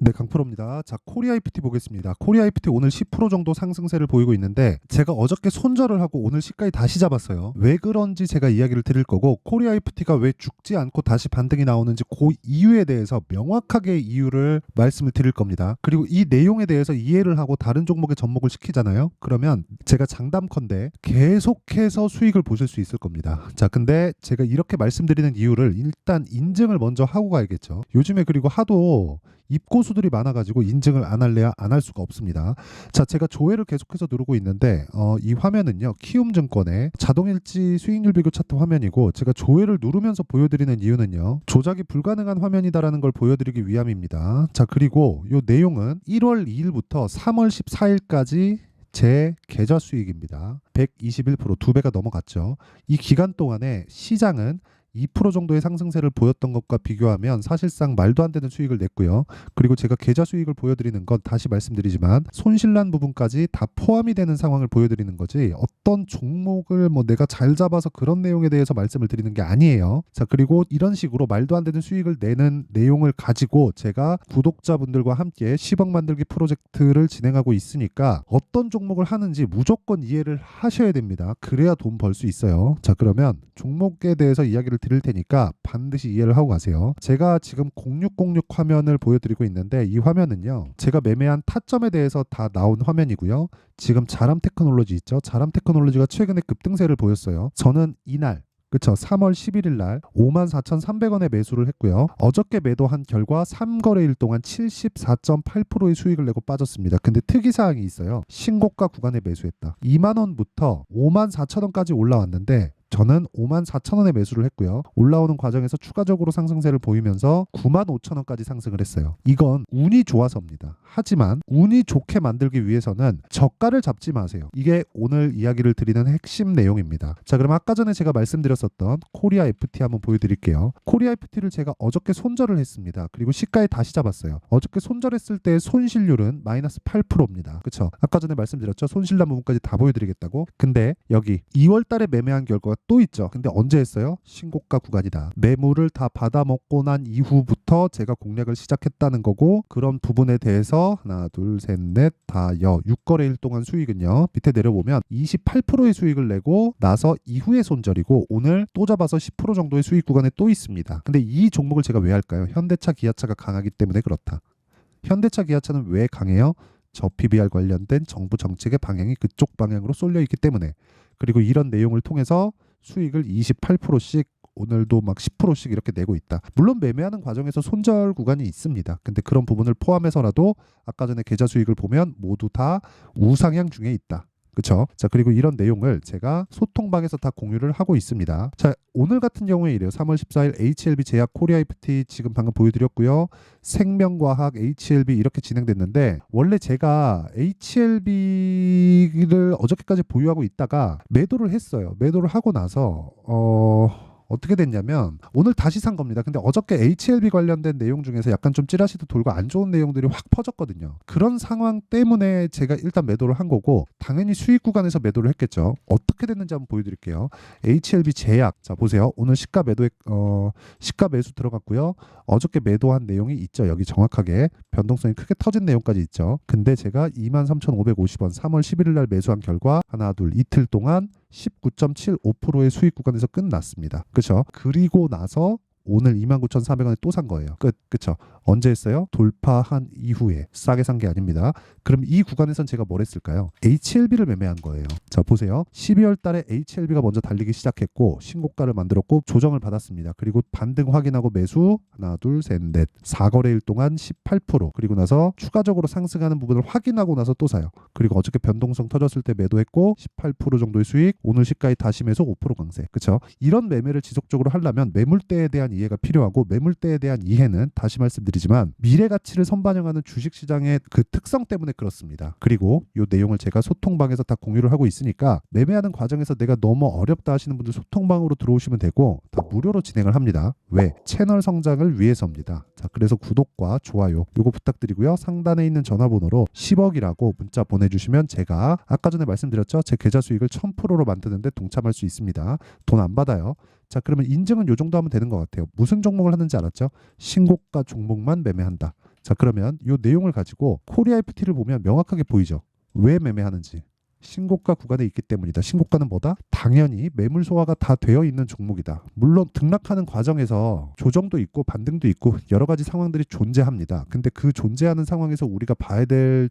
네, 강프로입니다. 자, 코리아 IPT 보겠습니다. 코리아 IPT 오늘 10% 정도 상승세를 보이고 있는데 제가 어저께 손절을 하고 오늘 시가에 다시 잡았어요. 왜 그런지 제가 이야기를 드릴 거고 코리아 IPT가 왜 죽지 않고 다시 반등이 나오는지 그 이유에 대해서 명확하게 이유를 말씀을 드릴 겁니다. 그리고 이 내용에 대해서 이해를 하고 다른 종목에 접목을 시키잖아요. 그러면 제가 장담컨대 계속해서 수익을 보실 수 있을 겁니다. 자, 근데 제가 이렇게 말씀드리는 이유를 일단 인증을 먼저 하고 가야겠죠. 요즘에 그리고 하도 입고수들이 많아가지고 인증을 안 할래야 안 할 수가 없습니다. 자, 제가 조회를 계속해서 누르고 있는데 이 화면은요 키움증권의 자동일지 수익률 비교 차트 화면이고 제가 조회를 누르면서 보여드리는 이유는요 조작이 불가능한 화면이다라는 걸 보여드리기 위함입니다. 자, 그리고 이 내용은 1월 2일부터 3월 14일까지 제 계좌 수익입니다. 121% 2배가 넘어갔죠. 이 기간 동안에 시장은 2% 정도의 상승세를 보였던 것과 비교하면 사실상 말도 안 되는 수익을 냈고요. 그리고 제가 계좌 수익을 보여드리는 건 다시 말씀드리지만 손실난 부분까지 다 포함이 되는 상황을 보여드리는 거지 어떤 종목을 뭐 내가 잘 잡아서 그런 내용에 대해서 말씀을 드리는 게 아니에요. 자, 그리고 이런 식으로 말도 안 되는 수익을 내는 내용을 가지고 제가 구독자분들과 함께 10억 만들기 프로젝트를 진행하고 있으니까 어떤 종목을 하는지 무조건 이해를 하셔야 됩니다. 그래야 돈 벌 수 있어요. 자, 그러면 종목에 대해서 이야기를 드릴 테니까 반드시 이해를 하고 가세요. 제가 지금 0606 화면을 보여드리고 있는데 이 화면은요 제가 매매한 타점에 대해서 다 나온 화면이고요. 지금 자람 테크놀로지 있죠. 자람 테크놀로지가 최근에 급등세를 보였어요. 저는 이날 그쵸 3월 11일 날 54,300원에 매수를 했고요. 어저께 매도한 결과 3거래일 동안 74.8%의 수익을 내고 빠졌습니다. 근데 특이사항이 있어요. 신고가 구간에 매수했다. 2만원부터 54,000원까지 올라왔는데 저는 54,000원에 매수를 했고요. 올라오는 과정에서 추가적으로 상승세를 보이면서 95,000원까지 상승을 했어요. 이건 운이 좋아서입니다. 하지만 운이 좋게 만들기 위해서는 저가를 잡지 마세요. 이게 오늘 이야기를 드리는 핵심 내용입니다. 자, 그럼 아까 전에 제가 말씀드렸었던 코리아 FT 한번 보여드릴게요. 코리아 FT를 제가 어저께 손절을 했습니다. 그리고 시가에 다시 잡았어요. 어저께 손절했을 때 손실률은 마이너스 8%입니다. 그쵸? 아까 전에 말씀드렸죠. 손실난 부분까지 다 보여드리겠다고. 근데 여기 2월 달에 매매한 결과가 또 있죠. 근데 언제 했어요? 신고가 구간이다. 매물을 다 받아먹고 난 이후부터 제가 공략을 시작했다는 거고 그런 부분에 대해서 하나 둘 셋 넷 다여 6거래일 동안 수익은요 밑에 내려보면 28%의 수익을 내고 나서 이후에 손절이고 오늘 또 잡아서 10% 정도의 수익 구간에 또 있습니다. 근데 이 종목을 제가 왜 할까요? 현대차 기아차가 강하기 때문에 그렇다. 현대차 기아차는 왜 강해요? 저 PBR 관련된 정부 정책의 방향이 그쪽 방향으로 쏠려 있기 때문에 그리고 이런 내용을 통해서 수익을 28%씩 오늘도 막 10%씩 이렇게 내고 있다. 물론 매매하는 과정에서 손절 구간이 있습니다. 근데 그런 부분을 포함해서라도 아까 전에 계좌 수익을 보면 모두 다 우상향 중에 있다. 그렇죠? 자, 그리고 이런 내용을 제가 소통방에서 다 공유를 하고 있습니다. 자, 오늘 같은 경우에 이래요. 3월 14일 HLB 제약 코리아 IPT 지금 방금 보여드렸고요. 생명과학 HLB 이렇게 진행됐는데 원래 제가 HLB를 어저께까지 보유하고 있다가 매도를 했어요. 매도를 하고 나서 어떻게 됐냐면 오늘 다시 산 겁니다. 근데 어저께 HLB 관련된 내용 중에서 약간 좀 찌라시도 돌고 안 좋은 내용들이 확 퍼졌거든요. 그런 상황 때문에 제가 일단 매도를 한 거고 당연히 수익 구간에서 매도를 했겠죠. 어떻게 됐는지 한번 보여드릴게요. HLB 제약 자 보세요. 오늘 시가 시가 매수 들어갔고요. 어저께 매도한 내용이 있죠. 여기 정확하게 변동성이 크게 터진 내용까지 있죠. 근데 제가 23,550원 3월 11일 날 매수한 결과 하나 둘 이틀 동안 19.75%의 수익 구간에서 끝났습니다. 그렇죠? 그리고 나서 오늘 29,400원에 또 산 거예요. 그쵸? 언제 했어요? 돌파한 이후에 싸게 산 게 아닙니다. 그럼 이 구간에선 제가 뭘 했을까요? HLB를 매매한 거예요. 자, 보세요. 12월 달에 HLB가 먼저 달리기 시작했고 신고가를 만들었고 조정을 받았습니다. 그리고 반등 확인하고 매수 하나, 둘, 셋, 넷 4거래일 동안 18% 그리고 나서 추가적으로 상승하는 부분을 확인하고 나서 또 사요. 그리고 어저께 변동성 터졌을 때 매도했고 18% 정도의 수익 오늘 시가에 다시 매수 5% 강세. 그쵸? 이런 매매를 지속적으로 하려면 매물대에 대한 이해가 필요하고 매물대에 대한 이해는 다시 말씀드리지만 미래 가치를 선반영하는 주식시장의 그 특성 때문에 그렇습니다. 그리고 이 내용을 제가 소통방에서 다 공유를 하고 있으니까 매매하는 과정에서 내가 너무 어렵다 하시는 분들 소통방으로 들어오시면 되고 다 무료로 진행을 합니다. 왜? 채널 성장을 위해서입니다. 자, 그래서 구독과 좋아요 요거 부탁드리고요. 상단에 있는 전화번호로 10억이라고 문자 보내주시면 제가 아까 전에 말씀드렸죠. 제 계좌 수익을 1000%로 만드는데 동참할 수 있습니다. 돈 안 받아요. 자, 그러면 인증은 요 정도 하면 되는 것 같아요. 무슨 종목을 하는지 알았죠? 신고가 종목만 매매한다. 자, 그러면 이 내용을 가지고 코리아 FT를 보면 명확하게 보이죠. 왜 매매하는지. 신고가 구간에 있기 때문이다. 신고가는 뭐다? 당연히 매물 소화가 다 되어 있는 종목이다. 물론 등락하는 과정에서 조정도 있고 반등도 있고 여러 가지 상황들이 존재합니다. 근데 그 존재하는 상황에서 우리가 봐야 될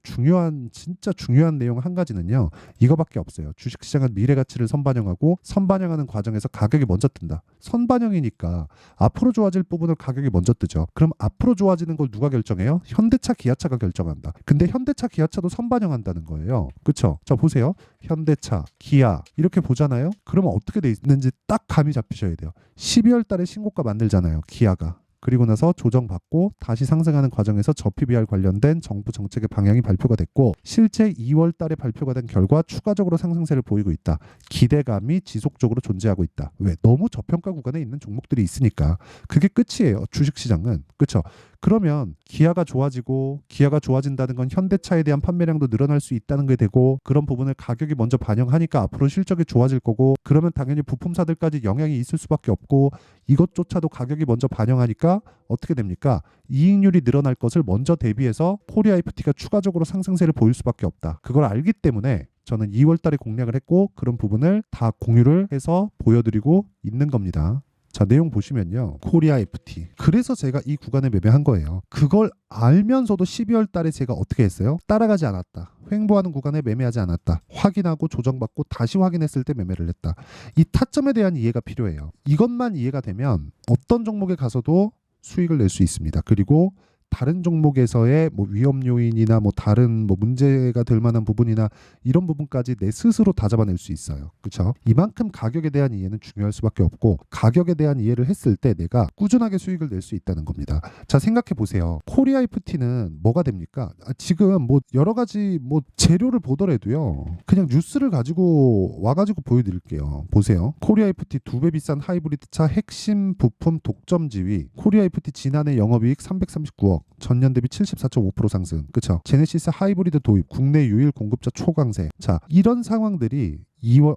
진짜 중요한 내용 한 가지는요. 이거밖에 없어요. 주식시장은 미래 가치를 선반영하고 선반영하는 과정에서 가격이 먼저 뜬다. 선반영이니까 앞으로 좋아질 부분을 가격이 먼저 뜨죠. 그럼 앞으로 좋아지는 걸 누가 결정해요? 현대차, 기아차가 결정한다. 근데 현대차, 기아차도 선반영한다는 거예요. 그렇죠? 자, 보세요. 현대차, 기아 이렇게 보잖아요. 그러면 어떻게 돼 있는지 딱 감이 잡히셔야 돼요. 12월 달에 신고가 만들잖아요. 기아가. 그리고 나서 조정받고 다시 상승하는 과정에서 저 PBR 관련된 정부 정책의 방향이 발표가 됐고 실제 2월 달에 발표가 된 결과 추가적으로 상승세를 보이고 있다. 기대감이 지속적으로 존재하고 있다. 왜? 너무 저평가 구간에 있는 종목들이 있으니까. 그게 끝이에요. 주식시장은. 그렇죠? 그러면 기아가 좋아진다는 건 현대차에 대한 판매량도 늘어날 수 있다는 게 되고 그런 부분을 가격이 먼저 반영하니까 앞으로 실적이 좋아질 거고 그러면 당연히 부품사들까지 영향이 있을 수밖에 없고 이것조차도 가격이 먼저 반영하니까 어떻게 됩니까? 이익률이 늘어날 것을 먼저 대비해서 코리아 FT가 추가적으로 상승세를 보일 수밖에 없다. 그걸 알기 때문에 저는 2월 달에 공략을 했고 그런 부분을 다 공유를 해서 보여드리고 있는 겁니다. 자, 내용 보시면요. 코리아 FT. 그래서 제가 이 구간에 매매한 거예요. 그걸 알면서도 12월 달에 제가 어떻게 했어요? 따라가지 않았다. 횡보하는 구간에 매매하지 않았다. 확인하고 조정받고 다시 확인했을 때 매매를 했다. 이 타점에 대한 이해가 필요해요. 이것만 이해가 되면 어떤 종목에 가서도 수익을 낼 수 있습니다. 그리고 다른 종목에서의 뭐 위험 요인이나 뭐 다른 뭐 문제가 될 만한 부분이나 이런 부분까지 내 스스로 다 잡아낼 수 있어요. 그렇죠? 이만큼 가격에 대한 이해는 중요할 수밖에 없고 가격에 대한 이해를 했을 때 내가 꾸준하게 수익을 낼 수 있다는 겁니다. 자, 생각해 보세요. 코리아 FT는 뭐가 됩니까? 지금 뭐 여러 가지 뭐 재료를 보더라도요. 그냥 뉴스를 가지고 와가지고 보여드릴게요. 보세요. 코리아 FT 2배 비싼 하이브리드차 핵심 부품 독점 지위. 코리아 FT 지난해 영업이익 339억. 전년 대비 74.5% 상승. 그쵸? 제네시스 하이브리드 도입, 국내 유일 공급자 초강세. 자, 이런 상황들이 2월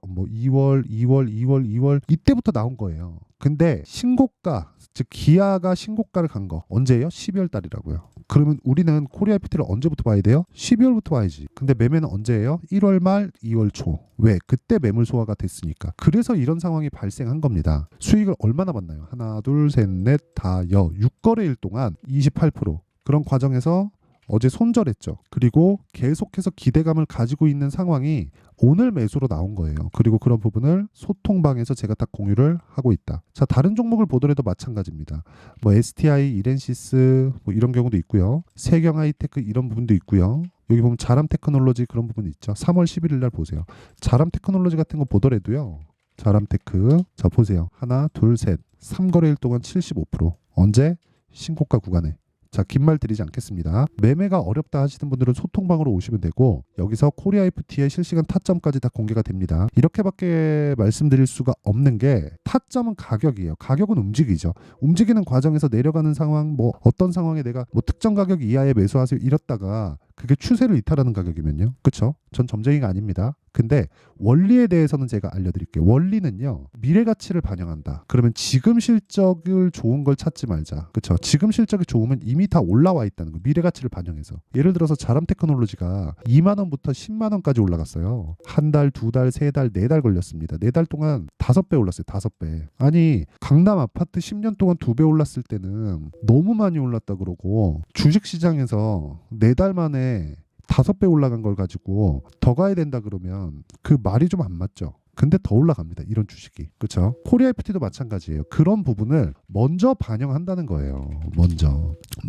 이때부터 나온 거예요. 근데 신고가, 즉 기아가 신고가를 간 거 언제예요? 12월 달이라고요. 그러면 우리는 코리아 FT를 언제부터 봐야 돼요? 12월부터 봐야지. 근데 매매는 언제예요? 1월 말, 2월 초. 왜? 그때 매물 소화가 됐으니까. 그래서 이런 상황이 발생한 겁니다. 수익을 얼마나 봤나요? 하나, 둘, 셋, 넷, 다, 6거래일 동안 28%. 그런 과정에서 어제 손절했죠. 그리고 계속해서 기대감을 가지고 있는 상황이 오늘 매수로 나온 거예요. 그리고 그런 부분을 소통방에서 제가 다 공유를 하고 있다. 자, 다른 종목을 보더라도 마찬가지입니다. 뭐 STI, 이렌시스 뭐 이런 경우도 있고요. 세경 하이테크 이런 부분도 있고요. 여기 보면 자람 테크놀로지 그런 부분이 있죠. 3월 11일 날 보세요. 자람 테크놀로지 같은 거 보더라도요. 자람테크. 자, 보세요. 하나, 둘, 셋. 3거래일 동안 75%. 언제? 신고가 구간에. 자, 긴 말 드리지 않겠습니다. 매매가 어렵다 하시는 분들은 소통방으로 오시면 되고 여기서 코리아 FT의 실시간 타점까지 다 공개가 됩니다. 이렇게밖에 말씀드릴 수가 없는 게 타점은 가격이에요. 가격은 움직이죠. 움직이는 과정에서 내려가는 상황, 뭐 어떤 상황에 내가 뭐 특정 가격 이하에 매수하세요 이랬다가 그게 추세를 이탈하는 가격이면요. 그렇죠? 전 점쟁이가 아닙니다. 근데 원리에 대해서는 제가 알려드릴게요. 원리는요. 미래 가치를 반영한다. 그러면 지금 실적을 좋은 걸 찾지 말자. 그렇죠? 지금 실적이 좋으면 이미 다 올라와 있다는 거. 미래 가치를 반영해서. 예를 들어서 자람 테크놀로지가 2만 원부터 10만 원까지 올라갔어요. 한 달, 두 달, 세 달, 네 달 걸렸습니다. 네 달 동안 5배 올랐어요. 5배. 아니 강남 아파트 10년 동안 2배 올랐을 때는 너무 많이 올랐다 그러고 주식시장에서 4달 만에 5배 올라간 걸 가지고 더 가야 된다 그러면 그 말이 좀 안 맞죠. 근데 더 올라갑니다. 이런 주식이. 그렇죠? 코리아 FT도 마찬가지예요. 그런 부분을 먼저 반영한다는 거예요.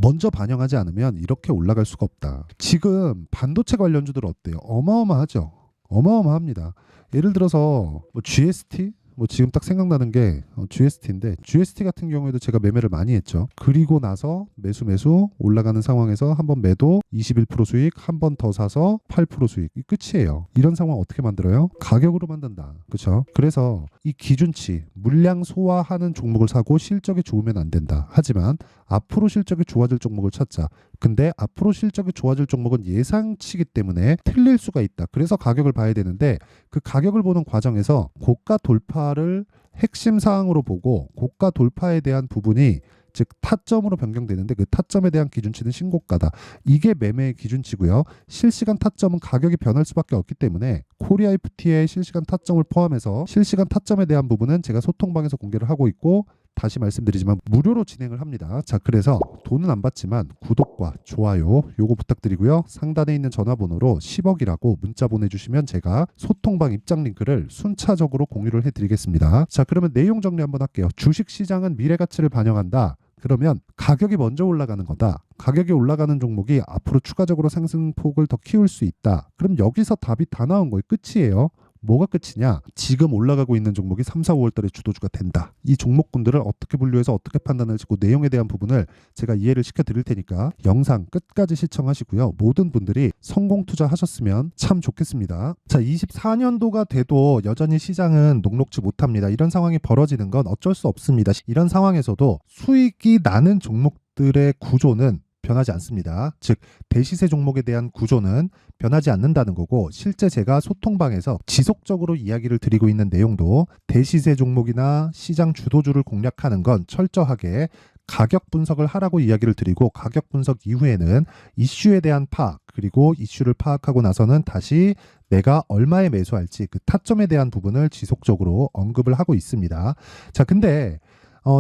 먼저 반영하지 않으면 이렇게 올라갈 수가 없다. 지금 반도체 관련주들 어때요? 어마어마하죠. 어마어마합니다. 예를 들어서 뭐 GST? 뭐 지금 딱 생각나는 게 GST인데 GST 같은 경우에도 제가 매매를 많이 했죠. 그리고 나서 매수 올라가는 상황에서 한번 매도 21% 수익, 한 번 더 사서 8% 수익. 이 끝이에요. 이런 상황 어떻게 만들어요? 가격으로 만든다. 그렇죠? 그래서 이 기준치 물량 소화하는 종목을 사고 실적이 좋으면 안 된다. 하지만 앞으로 실적이 좋아질 종목을 찾자. 근데 앞으로 실적이 좋아질 종목은 예상치기 때문에 틀릴 수가 있다. 그래서 가격을 봐야 되는데 그 가격을 보는 과정에서 고가 돌파를 핵심 사항으로 보고 고가 돌파에 대한 부분이 즉 타점으로 변경되는데 그 타점에 대한 기준치는 신고가다. 이게 매매의 기준치고요. 실시간 타점은 가격이 변할 수밖에 없기 때문에 코리아 FT의 실시간 타점을 포함해서 실시간 타점에 대한 부분은 제가 소통방에서 공개를 하고 있고, 다시 말씀드리지만 무료로 진행을 합니다. 자, 그래서 돈은 안 받지만 구독과 좋아요 요거 부탁드리고요. 상단에 있는 전화번호로 10억이라고 문자 보내주시면 제가 소통방 입장 링크를 순차적으로 공유를 해드리겠습니다. 자, 그러면 내용 정리 한번 할게요. 주식시장은 미래가치를 반영한다. 그러면 가격이 먼저 올라가는 거다. 가격이 올라가는 종목이 앞으로 추가적으로 상승폭을 더 키울 수 있다. 그럼 여기서 답이 다 나온 거예요. 끝이에요. 뭐가 끝이냐? 지금 올라가고 있는 종목이 3, 4, 5월 달에 주도주가 된다. 이 종목군들을 어떻게 분류해서 어떻게 판단을 짓고 내용에 대한 부분을 제가 이해를 시켜 드릴 테니까 영상 끝까지 시청하시고요. 모든 분들이 성공 투자하셨으면 참 좋겠습니다. 자, 24년도가 돼도 여전히 시장은 녹록지 못합니다. 이런 상황이 벌어지는 건 어쩔 수 없습니다. 이런 상황에서도 수익이 나는 종목들의 구조는 변하지 않습니다. 즉 대시세 종목에 대한 구조는 변하지 않는다는 거고, 실제 제가 소통방에서 지속적으로 이야기를 드리고 있는 내용도 대시세 종목이나 시장 주도주를 공략하는 건 철저하게 가격 분석을 하라고 이야기를 드리고, 가격 분석 이후에는 이슈에 대한 파악, 그리고 이슈를 파악하고 나서는 다시 내가 얼마에 매수할지 그 타점에 대한 부분을 지속적으로 언급을 하고 있습니다. 자, 근데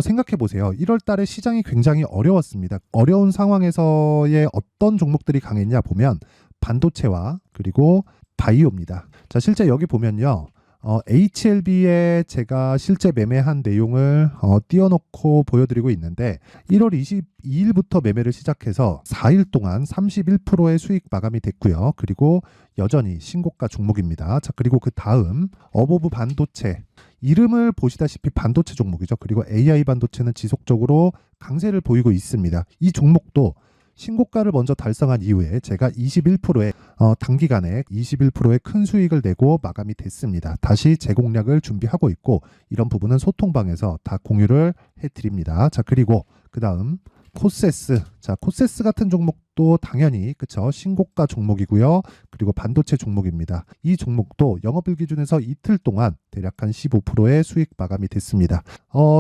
생각해 보세요. 1월 달에 시장이 굉장히 어려웠습니다. 어려운 상황에서의 어떤 종목들이 강했냐 보면 반도체와 그리고 바이오입니다. 자, 실제 여기 보면요. HLB에 제가 실제 매매한 내용을 띄워놓고 보여드리고 있는데, 1월 22일부터 매매를 시작해서 4일 동안 31%의 수익 마감이 됐고요. 그리고 여전히 신고가 종목입니다. 자, 그리고 그 다음 어보브 반도체, 이름을 보시다시피 반도체 종목이죠. 그리고 AI 반도체는 지속적으로 강세를 보이고 있습니다. 이 종목도 신고가를 먼저 달성한 이후에 제가 21%의 단기간에 21%의 큰 수익을 내고 마감이 됐습니다. 다시 재공략을 준비하고 있고, 이런 부분은 소통방에서 다 공유를 해드립니다. 자, 그리고 그 다음 코세스. 자, 코세스 같은 종목도 당연히 그쵸, 신고가 종목이고요. 그리고 반도체 종목입니다. 이 종목도 영업일 기준에서 이틀 동안 대략 한 15%의 수익 마감이 됐습니다.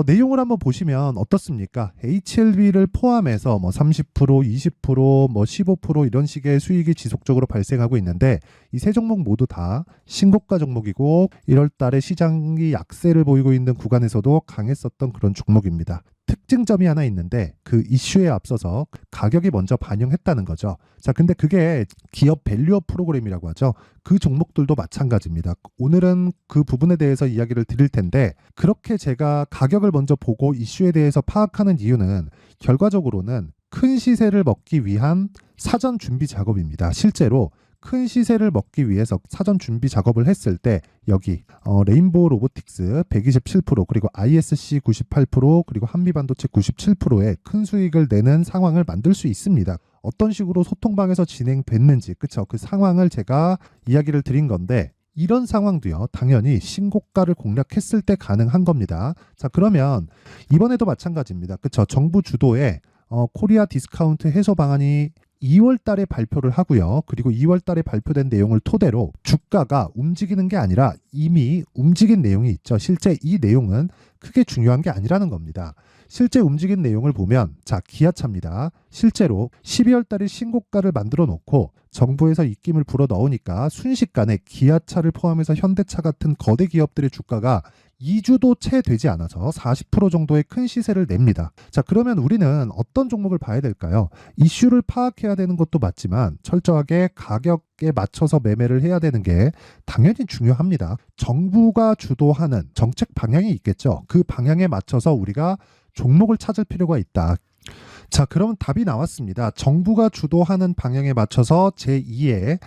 내용을 한번 보시면 어떻습니까? HLB를 포함해서 뭐 30%, 20%, 뭐 15% 이런 식의 수익이 지속적으로 발생하고 있는데, 이 세 종목 모두 다 신고가 종목이고 1월 달에 시장이 약세를 보이고 있는 구간에서도 강했었던 그런 종목입니다. 특징점이 하나 있는데 그 이슈에 앞서서 가격이 먼저 반영했다는 거죠. 자, 근데 그게 기업 밸류업 프로그램이라고 하죠. 그 종목들도 마찬가지입니다. 오늘은 그 부분에 대해서 이야기를 드릴 텐데, 그렇게 제가 가격을 먼저 보고 이슈에 대해서 파악하는 이유는 결과적으로는 큰 시세를 먹기 위한 사전 준비 작업입니다. 실제로 큰 시세를 먹기 위해서 사전 준비 작업을 했을 때 여기 레인보우 로보틱스 127%, 그리고 ISC 98%, 그리고 한미반도체 97%의 큰 수익을 내는 상황을 만들 수 있습니다. 어떤 식으로 소통방에서 진행됐는지, 그쵸? 그 상황을 제가 이야기를 드린 건데, 이런 상황도요, 당연히 신고가를 공략했을 때 가능한 겁니다. 자, 그러면 이번에도 마찬가지입니다. 그쵸? 정부 주도의 코리아 디스카운트 해소 방안이 2월 달에 발표를 하고요. 그리고 2월 달에 발표된 내용을 토대로 주가가 움직이는 게 아니라 이미 움직인 내용이 있죠. 실제 이 내용은 크게 중요한 게 아니라는 겁니다. 실제 움직인 내용을 보면, 자, 기아차입니다. 실제로 12월 달에 신고가를 만들어 놓고 정부에서 입김을 불어 넣으니까 순식간에 기아차를 포함해서 현대차 같은 거대 기업들의 주가가 2주도 채 되지 않아서 40% 정도의 큰 시세를 냅니다. 자, 그러면 우리는 어떤 종목을 봐야 될까요? 이슈를 파악해야 되는 것도 맞지만 철저하게 가격에 맞춰서 매매를 해야 되는 게 당연히 중요합니다. 정부가 주도하는 정책 방향이 있겠죠. 그 방향에 맞춰서 우리가 종목을 찾을 필요가 있다. 자, 그럼 답이 나왔습니다. 정부가 주도하는 방향에 맞춰서 제2의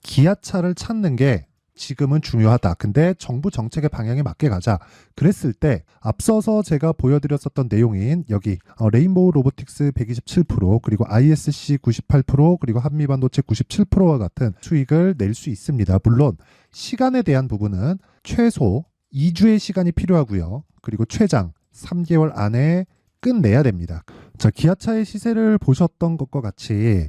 기아차를 찾는 게 지금은 중요하다. 근데 정부 정책의 방향에 맞게 가자. 그랬을 때 앞서서 제가 보여드렸었던 내용인 여기 레인보우 로보틱스 127%, 그리고 ISC 98%, 그리고 한미반도체 97%와 같은 수익을 낼 수 있습니다. 물론 시간에 대한 부분은 최소 2주의 시간이 필요하고요. 그리고 최장 3개월 안에 끝내야 됩니다. 자, 기아차의 시세를 보셨던 것과 같이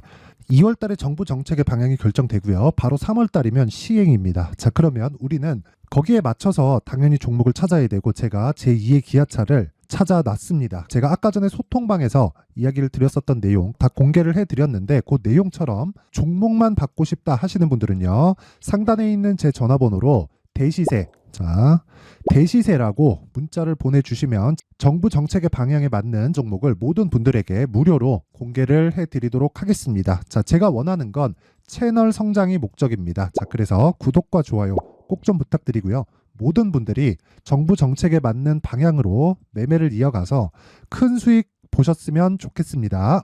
2월 달에 정부 정책의 방향이 결정되고요. 바로 3월 달이면 시행입니다. 자, 그러면 우리는 거기에 맞춰서 당연히 종목을 찾아야 되고, 제가 제2의 기아차를 찾아놨습니다. 제가 아까 전에 소통방에서 이야기를 드렸었던 내용 다 공개를 해드렸는데 그 내용처럼 종목만 받고 싶다 하시는 분들은요, 상단에 있는 제 전화번호로 대시세, 자, 대시세라고 문자를 보내주시면 정부 정책의 방향에 맞는 종목을 모든 분들에게 무료로 공개를 해드리도록 하겠습니다. 자, 제가 원하는 건 채널 성장이 목적입니다. 자, 그래서 구독과 좋아요 꼭 좀 부탁드리고요. 모든 분들이 정부 정책에 맞는 방향으로 매매를 이어가서 큰 수익 보셨으면 좋겠습니다.